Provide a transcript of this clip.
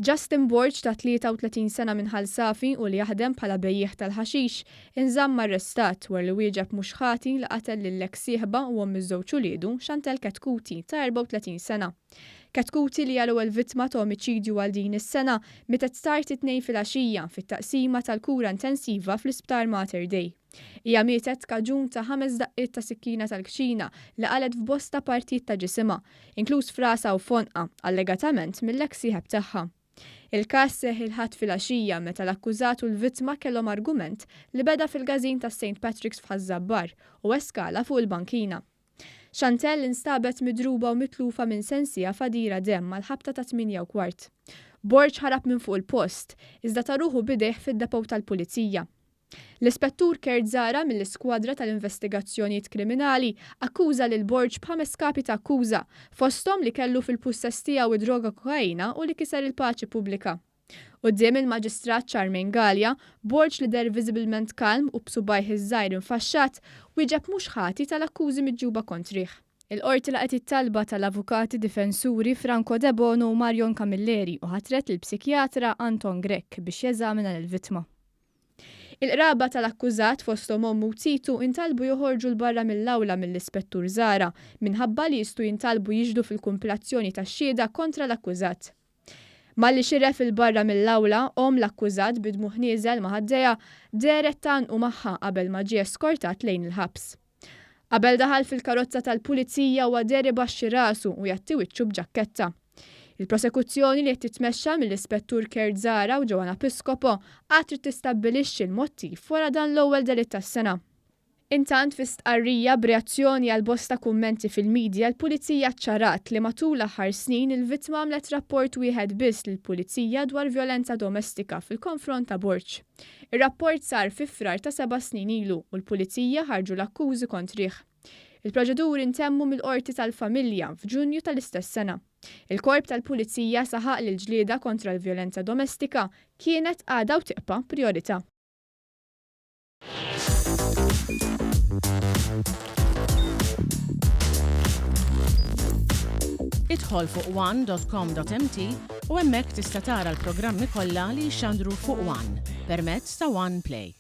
Justin Borg ta' 33 sena minn Ħal Safi u li jaħdem bħala bejjieħ tal-ħaxix inżamm arrestat wara li wieġeb Mhux Ħati li qatel lill-ex sieħba u omm iż-żewġ uliedu Chantelle Chetcuti ta' 34 sena. Chetcuti li hija l-ewwel vittma ta' omiċidju għal din is-sena mietet tard it-tnejn fil-għaxija fit-Taqsima tal-Kura intensiva fl-Isptar Mater Dei. Hija mietet kaġun ta' 5 daqqiet ta' sikkina tal-kxina li qalet f'bosta partijiet ta' ġisimha, inkluż f'rasha u fonqha, allegatament mill-ex sieħeb tagħha. Il-każ seħħ il-ħadd fil-għaxija meta l-akkużat u l-vittma kellhom argument li beda fil-gażin ta' St. Patrick's f'Ħażabbar u eskala fuq il-bankina. Chantelle instabet midruba u mitlufa minn sensija fadira demm mal-ħabta ta' 8:15. Borg ħarab minn fuq il-post, iżda ta' ruħu bideħ fid-depow tal-pulizija. L-Ispettur Zara mill-Iskwadra tal-Investigazzjonijiet Kriminali akkuża lil Borg b'5 kapi ta' akkuża, fosthom li kellu fil-pussess tiegħu id-droga kokaina u li kiser il-paċi pubblika. Quddiem il-Maġistrat Charmaine Gallia, Borg li der visibilment kalm u b'subajh iż-żgħir infaxxat wieġeb Mhux Ħati tal-akkużi miġġuba kontrih. Il-qorti laqgħet it-talba tal-avukati difensuri Franco De Bono u Marion Camilleri u ħatret lill-psikjatra Anton Grek biex jeżamina lill-vittma. Il-qraba tal-akkużat fosthom ommu Titu intalbu joħorġu l-barra mill-awla mill-Ispettur Zara minħabba li jistgħu jintalbu jiġdu fil-kumpilazzjoni tax-xhieda kontra l-akkużat. Malli xiref il-barra mill-awla, l-akkużat bidmuh nieżel ma' ħaddejja deret tanqu magħha qabel ma ġie eskortat lejn il-ħabs. Qabel daħal fil-karozza tal-pulizija huwa deri baxxi rasu u jatti wiċċu b'ġakketta. Il-prosekuzzjoni li qed titmexxa mill-Ispettur Zara u Ġewwa Episkopo għad trid tistabbilixxi l-mottiv wara dan l-ewwel delitt tas-sena. Intant fi stqarrija b'reazzjoni għal bosta kummenti fil-midja l-Pulizija ċċarat li matul l-aħħar snin il-vittma għamlet rapport wieħed biss lill-Pulizija dwar vjolenza domestika fil-konfront ta' Borg. Ir-rapport sar fi frar ta' 7 snin ilu u l-Pulizija ħarġu l-akkużi kontrih. Il-proċeduri ntemmu mill-qorti tal-familja f'Ġunju tal-istess sena. Il-korp tal-Pulizija saħaq li l-ġlieda kontra l-vjolenza domestika kienet għadha u tibqa' priorità. Idħol fuq one.com.mt u hemmhekk tista' tara l-programmi kollha li jxandru fuq One permezz ta' One Play.